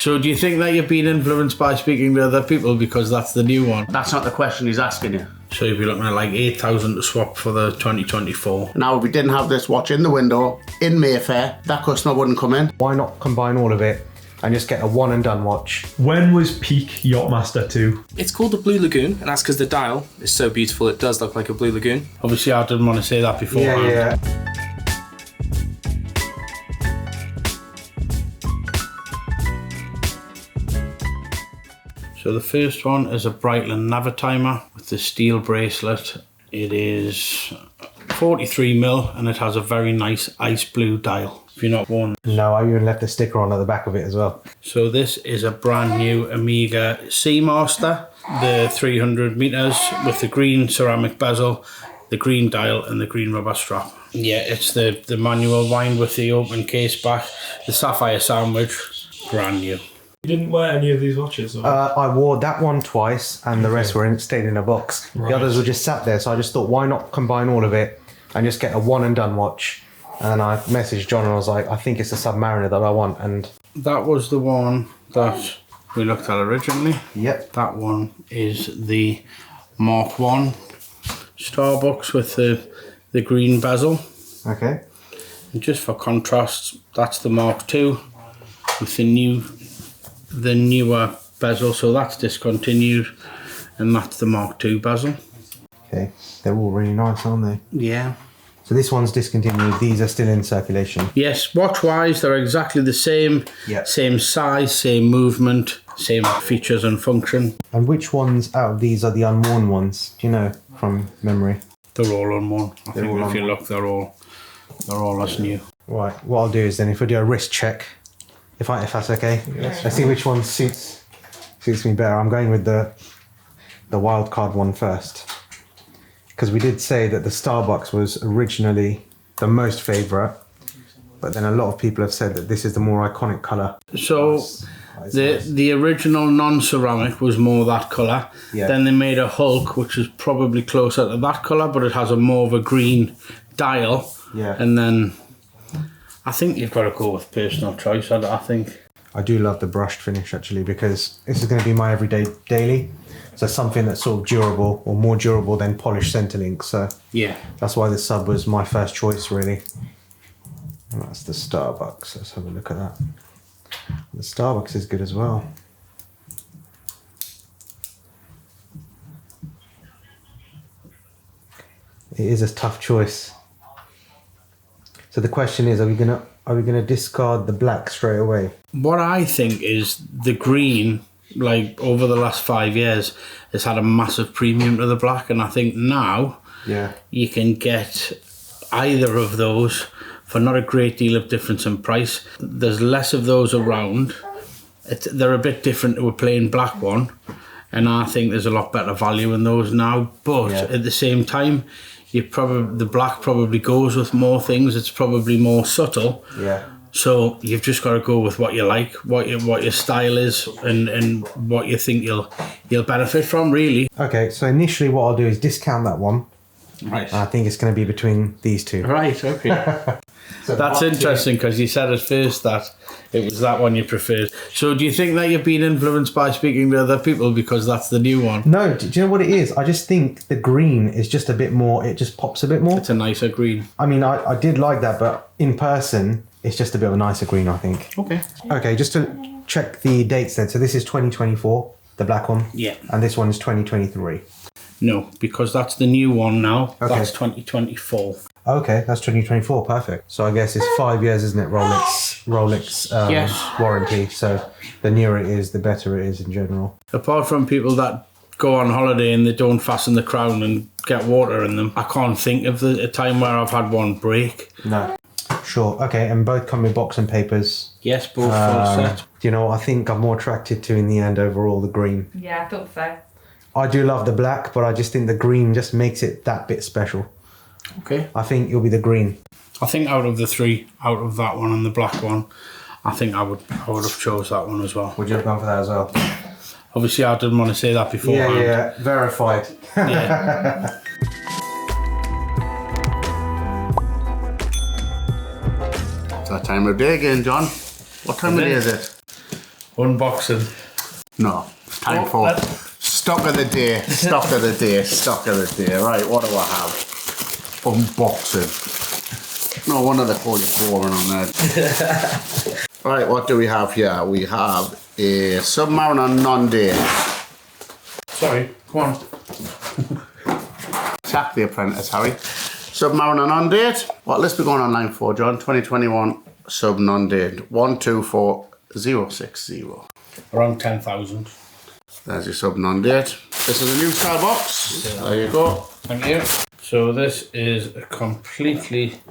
So do you think that you've been influenced by speaking to other people because that's the new one? That's not the question he's asking you. So you'd be looking at like 8,000 to swap for the 2024. Now, if we didn't have this watch in the window in Mayfair, that customer wouldn't come in. Why not combine all of it and just get a one and done watch? When was peak Yacht-Master II? It's called the Blue Lagoon, and that's because the dial is so beautiful. It does look like a Blue Lagoon. Obviously, I didn't want to say that before. Yeah. So the first one is a Breitling Navitimer with the steel bracelet. It is 43mm and it has a very nice ice blue dial. If you're not worn. No, I even left a sticker on at the back of it as well. So this is a brand new Omega Seamaster, the 300 meters with the green ceramic bezel, the green dial and the green rubber strap. Yeah, it's the manual wind with the open case back, the sapphire sandwich, brand new. You didn't wear any of these watches? Or? I wore that one twice and the rest stayed in a box. Right. The others were just sat there, so I just thought, why not combine all of it and just get a one and done watch? And then I messaged John and I was like, I think it's the Submariner that I want. And that was the one that we looked at originally. Yep. That one is the Mark 1 Starbucks with the green bezel. Okay. And just for contrast, that's the Mark 2 with the newer bezel. So that's discontinued, and that's the Mark 2 bezel. Okay. They're all really nice, aren't they? Yeah. So this one's discontinued. These are still in circulation. Yes, watch-wise, they're exactly the same. Yep. Same size, same movement, same features and function. And which ones out of these are the unworn ones? Do you know from memory? They're all unworn. I think all if you look, they're all as new. Right. What I'll do is then, if we do a wrist check, if that's okay, let's see which one suits me better. I'm going with the wild card one first, because we did say that the Starbucks was originally the most favourite, but then a lot of people have said that this is the more iconic colour. So the original non-ceramic was more that colour. Yeah. Then they made a Hulk, which is probably closer to that colour, but it has a more of a green dial. Yeah. And then I think you've got to go with personal choice. I think. I do love the brushed finish actually, because this is going to be my everyday daily. So something that's sort of durable, or more durable than polished Centrelink. So Yeah. that's why the Sub was my first choice really. And that's the Starbucks. Let's have a look at that. The Starbucks is good as well. It is a tough choice. So the question is, are we gonna discard the black straight away? What I think is the green, like over the last 5 years, has had a massive premium to the black, and I think now you can get either of those for not a great deal of difference in price. There's less of those around. They're a bit different to a plain black one, and I think there's a lot better value in those now. But at the same time, the black probably goes with more things. It's probably more subtle. Yeah. So you've just got to go with what you like, what your style is, and what you think you'll benefit from, really. Okay, so initially what I'll do is discount that one. Right. I think it's going to be between these two. Right. Okay. So That's interesting, because you said at first that it was that one you preferred. So do you think that you've been influenced by speaking to other people because that's the new one? No, do you know what it is? I just think the green is just a bit more, it just pops a bit more. It's a nicer green. I mean, I did like that, but in person, it's just a bit of a nicer green, I think. Okay. Okay, just to check the dates then. So this is 2024, the black one. Yeah. And this one is 2023. No, because that's the new one now. Okay. That's 2024. Okay, that's 2024, perfect. So I guess it's 5 years, isn't it? Rolex Yes. warranty. So the newer it is, the better it is in general. Apart from people that go on holiday and they don't fasten the crown and get water in them, I can't think of a time where I've had one break. No. Sure. Okay, and both come with box and papers. Yes, both full set. Do you know what I think I'm more attracted to in the end overall? The green. Yeah, I thought so. I do love the black, but I just think the green just makes it that bit special. Okay. I think it'll be the green. I think out of the three, out of that one and the black one, I think I would have chose that one as well. Would you have gone for that as well? Obviously, I didn't want to say that beforehand. Yeah, verified. Yeah. It's that time of day again, John. What time of day is it? unboxing. No. Time for stock of the day. Stock of the day. Stock of the day. Right, what do I have? Unboxing. No wonder they call you boring on there. Right, what do we have here? We have a Submariner non-date. Sorry, come on. Sack the apprentice, Harry. Submariner non-date. What list we going online for, John? 2021 sub non-date. 124060. Around 10,000. There's your sub non-date. This is a new style box. There you go. Thank you. So this is a completely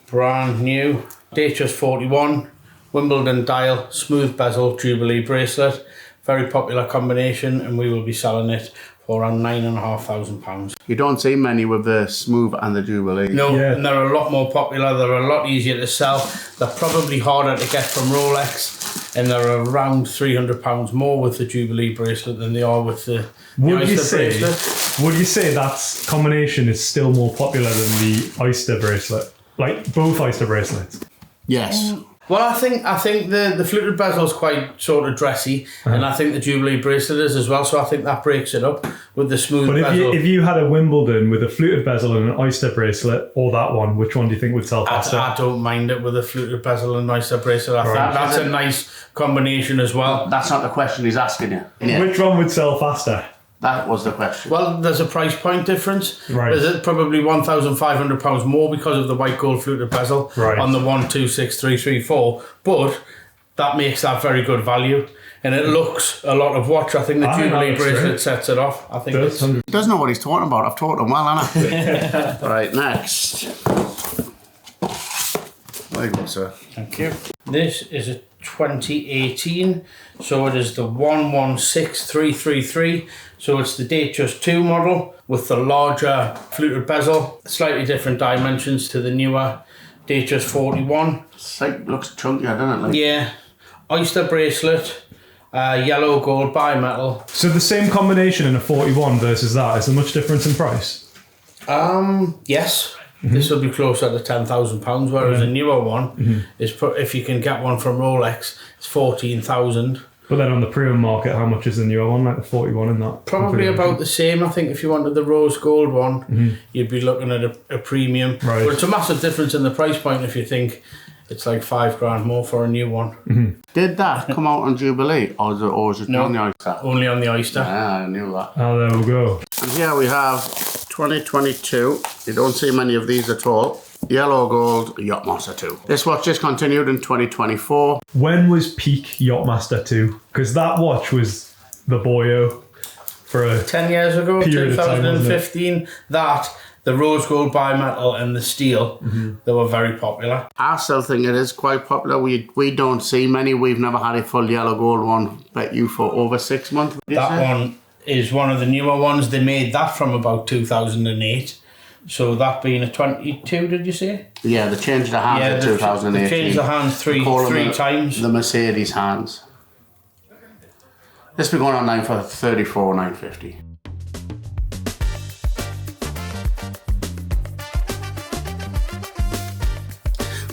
brand new Datejust 41 Wimbledon dial, smooth bezel Jubilee bracelet. Very popular combination, and we will be selling it for around £9,500. You don't see many with the smooth and the Jubilee. No, and they're a lot more popular. They're a lot easier to sell. They're probably harder to get from Rolex, and they're around £300 more with the Jubilee bracelet than they are with the Oyster bracelet. Would you say that combination is still more popular than the Oyster bracelet? Like both Oyster bracelets? Yes. Well, I think the fluted bezel is quite sort of dressy, and I think the Jubilee bracelet is as well. So I think that breaks it up with the smooth bezel. If you had a Wimbledon with a fluted bezel and an Oyster bracelet, or that one, which one do you think would sell faster? I don't mind it with a fluted bezel and Oyster bracelet. I think that's a nice combination as well. That's not the question he's asking you. Yeah. Which one would sell faster? That was the question. Well, there's a price point difference. Right. There's probably £1,500 more because of the white gold fluted bezel on the 1, 2, 6, 3, 3, 4. But that makes that very good value. And it looks a lot of watch. I think the Jubilee bracelet sets it off. I think he doesn't know what he's talking about. I've taught him well, haven't I? Right, next. Very good, sir. Thank you. This is a 2018, so it is the 116333. So it's the Datejust II model with the larger fluted bezel, slightly different dimensions to the newer Datejust 41. Looks chunkier, doesn't it? Like? Yeah. Oyster bracelet, yellow gold bimetal. So the same combination in a 41 versus that, is there much difference in price? Yes. This will be closer to £10,000, whereas a newer one is, if you can get one from Rolex, it's 14,000. But then on the premium market, how much is the newer one, like the 41 in that? Probably about the same. I think if you wanted the rose gold one, you'd be looking at a premium. Right. But it's a massive difference in the price point if you think it's like £5,000 more for a new one. Did that come out on Jubilee, or is it on the Oyster? Only on the Oyster. Yeah, I knew that. Oh, there we go. And here we have 2022. You don't see many of these at all. Yellow gold Yacht-Master II. This watch discontinued in 2024. When was peak Yacht-Master II? Because that watch was the boyo for a 10 years ago, period of time, 2015, the rose gold bimetal and the steel, they were very popular. I still think it is quite popular. We don't see many. We've never had a full yellow gold one, bet you, for over 6 months. That one is one of the newer ones. They made that from about 2008. So that being a 22, did you say? Yeah, they changed the hands in 2018. They changed the hands three times. The Mercedes hands. This will be going online for $34,950.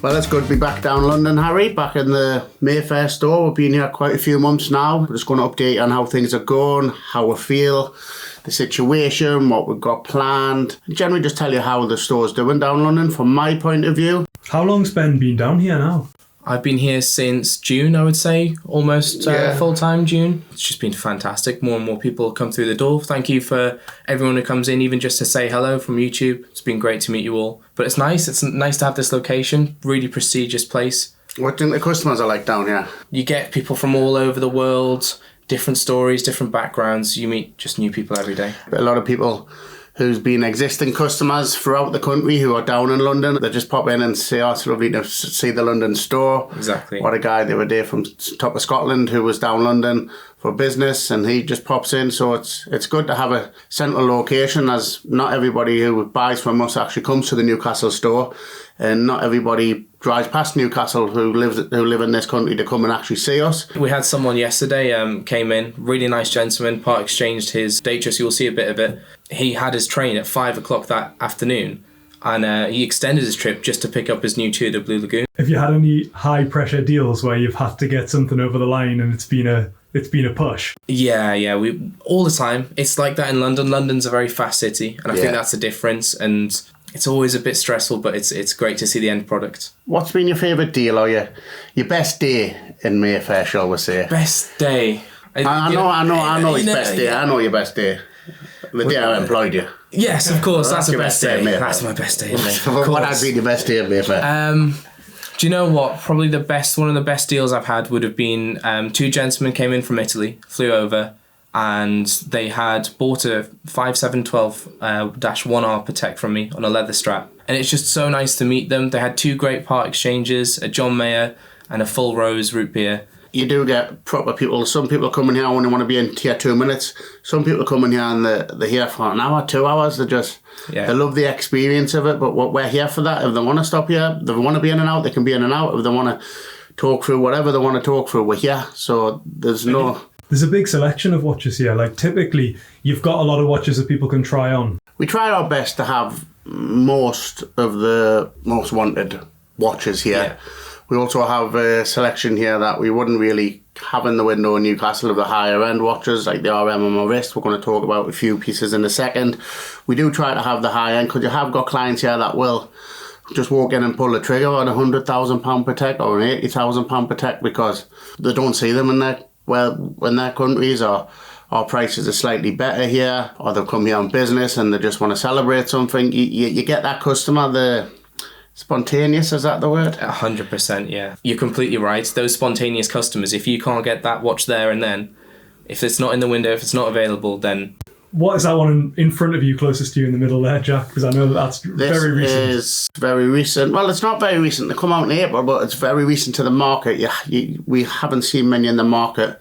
Well, it's good to be back down London, Harry. Back in the Mayfair store. We've been here quite a few months now. We're just going to update on how things are going, how we feel, the situation, what we've got planned. And generally just tell you how the store's doing down London from my point of view. How long's Ben been down here now? I've been here since June, I would say, almost full-time June. It's just been fantastic. More and more people come through the door. Thank you for everyone who comes in, even just to say hello from YouTube. It's been great to meet you all. But it's nice. It's nice to have this location. Really prestigious place. What do you think the customers are like down here? You get people from all over the world, different stories, different backgrounds. You meet just new people every day. A lot of people who's been existing customers throughout the country who are down in London. They just pop in and say, oh, it's lovely to see the London store. Exactly. What a guy the other day from top of Scotland who was down London for business, and he just pops in. So it's good to have a central location, as not everybody who buys from us actually comes to the Newcastle store, and not everybody drives past Newcastle who live in this country to come and actually see us. We had someone yesterday came in, really nice gentleman, part exchanged his Datejust. You'll see a bit of it. He had his train at 5 o'clock that afternoon. and he extended his trip just to pick up his new Tudor Blue Lagoon. Have you had any high pressure deals where you've had to get something over the line and it's been a push? Yeah, we all the time. It's like that in London. London's a very fast city, and I think that's the difference. And it's always a bit stressful, but it's great to see the end product. What's been your favourite deal or your best day in Mayfair, shall we say? Best day. I know his best day. I know your best day. The day I employed you. Yes, of course. That's the your best best day, day. mate. That's my best day. What has been your best day in Mayfair? Do you know what? Probably one of the best deals I've had would have been 2 gentlemen came in from Italy, flew over, and they had bought a 5712-1R Patek from me on a leather strap. And it's just so nice to meet them. They had 2 great part exchanges, a John Mayer and a full rose root beer. You do get proper people. Some people come in here only want to be in here 2 minutes. Some people come in here and they're here for an hour, 2 hours. They love the experience of it. But we're here for that. If they want to stop here, if they want to be in and out, they can be in and out. If they want to talk through whatever they want to talk through, we're here. So there's a big selection of watches here. Like typically, you've got a lot of watches that people can try on. We try our best to have most of the most wanted watches here. Yeah. We also have a selection here that we wouldn't really have in the window in Newcastle of the higher end watches, like the RM on my wrist. We're going to talk about a few pieces in a second. We do try to have the high end because you have got clients here that will just walk in and pull the trigger on a £100,000 Patek or an £80,000 Patek because they don't see them in their countries, or our prices are slightly better here, or they've come here on business and they just want to celebrate something. You get that customer, the spontaneous, is that the word? 100%, yeah. You're completely right. Those spontaneous customers, if you can't get that watch there and then, if it's not in the window, if it's not available, then... What is that one in front of you, closest to you in the middle there, Jack? Because I know that's very recent. This is very recent. Well, it's not very recent. They come out in April, but it's very recent to the market. We haven't seen many in the market.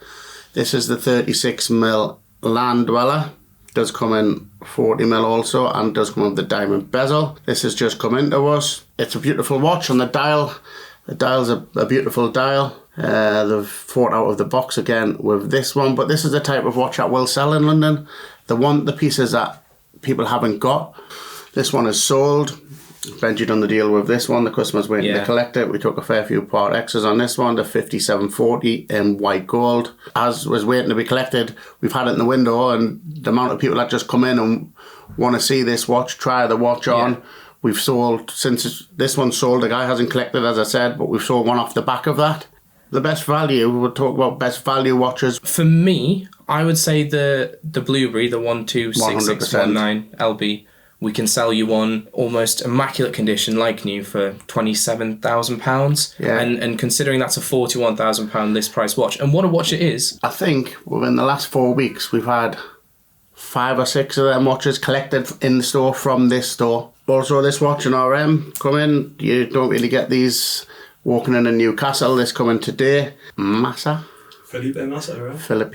This is the 36mm Land Dweller. Does come in 40mm also, and does come with the diamond bezel. This has just come into us. It's a beautiful watch on the dial. The dial's a beautiful dial. They've fought out of the box again with this one, but this is the type of watch that will sell in London. They want the pieces that people haven't got. This one is sold. Benji done the deal with this one. The customer's waiting to collect it. We took a fair few part X's on this one, the 5740 in white gold. As was waiting to be collected, we've had it in the window, and the amount of people that just come in and want to see this watch, try the watch on. We've sold, since this one's sold, the guy hasn't collected, as I said, but we've sold one off the back of that. The best value, we'll talk about best value watches. For me, I would say the Blueberry, the 126619 LB. We can sell you one almost immaculate condition, like new, for £27,000. Yeah. And considering that's a £41,000 list price watch, and what a watch it is. I think within the last 4 weeks, we've had 5 or 6 of them watches collected in the store from this store. Also, this watch and RM come in. You don't really get these walking in Newcastle. This coming today. Massa. Felipe Massa, right? Felipe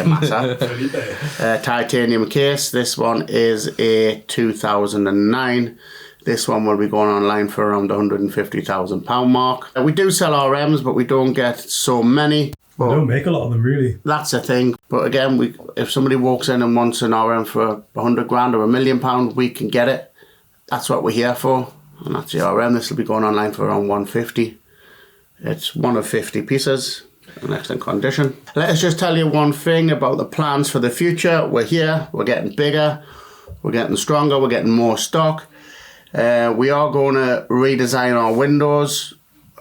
Massa. Titanium case. This one is a 2009. This one will be going online for around the £150,000 mark. We do sell RMs, but we don't get so many. We don't make a lot of them, really. That's the thing. But again, if somebody walks in and wants an RM for £100,000 or £1 million, we can get it. That's what we're here for. And that's the RM. This will be going online for around £150,000. It's one of 50 pieces. In excellent condition. Let us just tell you one thing about the plans for the future. We're here, we're getting bigger, we're getting stronger, we're getting more stock. We are going to redesign our windows.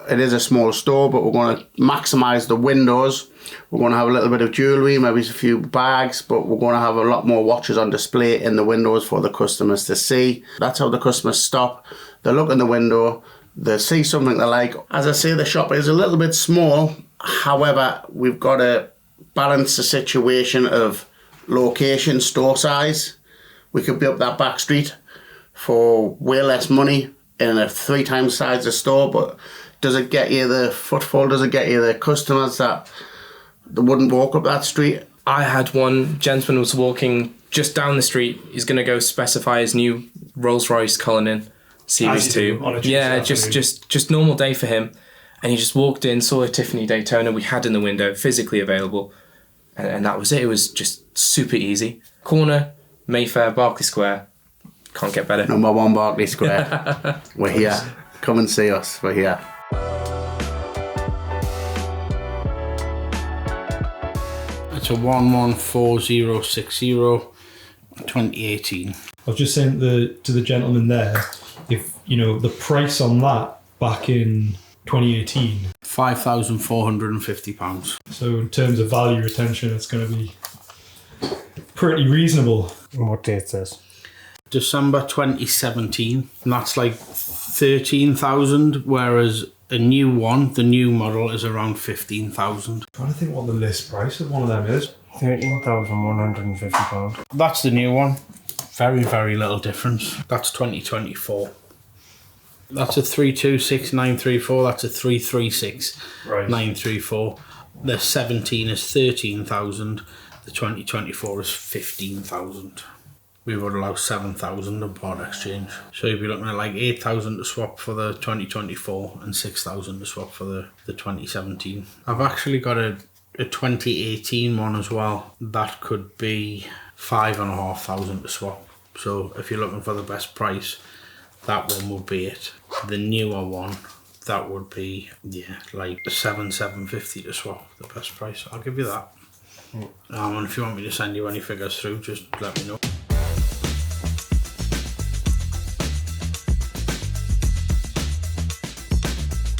It is a small store, but we're going to maximise the windows. We're going to have a little bit of jewellery, maybe a few bags, but we're going to have a lot more watches on display in the windows for the customers to see. That's how the customers stop. They look in the window, they see something they like. As I say, the shop is a little bit small. However, we've got to balance the situation of location, store size. We could be up that back street for way less money in a 3 times size of store, but does it get you the footfall? Does it get you the customers that they wouldn't walk up that street? I had one gentleman was walking just down the street. He's going to go specify his new Rolls-Royce Cullinan Series 2. Yeah, just normal day for him. And he just walked in, saw a Tiffany Daytona we had in the window, physically available. And that was it. It was just super easy. Corner, Mayfair, Berkeley Square. Can't get better. Number 1 Berkeley Square. We're here. Come and see us. We're here. It's a 114060 2018. I was just saying to the gentleman there, if you know the price on that back in 2018, £5,450. so in terms of value retention, it's going to be pretty reasonable. And what date says? December 2017, and that's like 13,000, whereas a new one, the new model, is around 15,000. I'm trying to think what the list price of one of them is. £13,150. That's the new one. Very, very little difference. That's 2024. That's a 326934. That's a 336934. The 17 is 13,000. The 2024 is 15,000. We would allow 7,000 in part exchange. So you'd be looking at like 8,000 to swap for the 2024 and 6,000 to swap for the 2017. I've actually got a 2018 one as well. That could be 5,500 to swap. So if you're looking for the best price, that one would be it. The newer one, that would be, yeah, like 750 to swap, the best price. I'll give you that. And if you want me to send you any figures through, just let me know.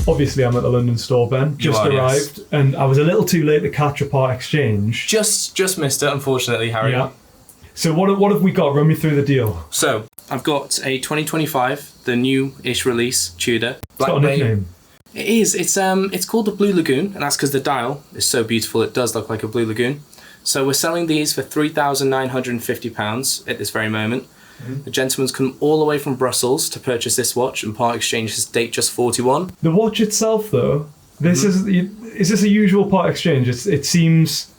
Obviously, I'm at the London store, Ben. Just arrived, yes. And I was a little too late to catch a part exchange. Just missed it, unfortunately, Harry. Yeah. So what have we got? Run me through the deal. So I've got a 2025, the new-ish release Tudor. It's got a nickname. It is. It's called the Blue Lagoon, and that's because the dial is so beautiful. It does look like a blue lagoon. So we're selling these for £3,950 at this very moment. Mm-hmm. The gentleman's come all the way from Brussels to purchase this watch, and part exchange is Datejust 41. The watch itself, though, is this a usual part exchange? It seems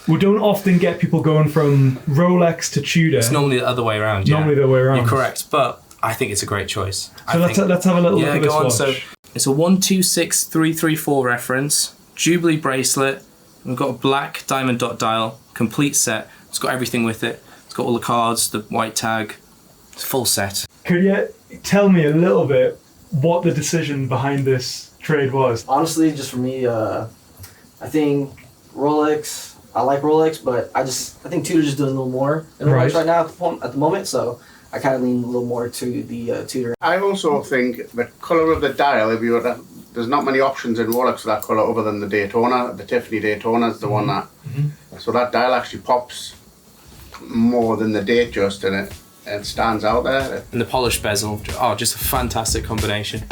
we don't often get people going from Rolex to Tudor. It's normally the other way around. Yeah. Normally the way around. You're correct, but I think it's a great choice. So let's have a little look at this watch. So it's a 126334 reference, Jubilee bracelet. We've got a black diamond dot dial, complete set. It's got everything with it. It's got all the cards, the white tag. It's a full set. Could you tell me a little bit what the decision behind this trade was? Honestly, just for me, I think Rolex. I like Rolex, but I think Tudor's just doing a little more than Rolex right now at the moment. So I kind of lean a little more to the Tudor. I also think the colour of the dial, if you were to, there's not many options in Rolex for that colour other than the Daytona. The Tiffany Daytona is the one that. Mm-hmm. So that dial actually pops more than the Datejust in it. It stands out there. And the polished bezel, just a fantastic combination.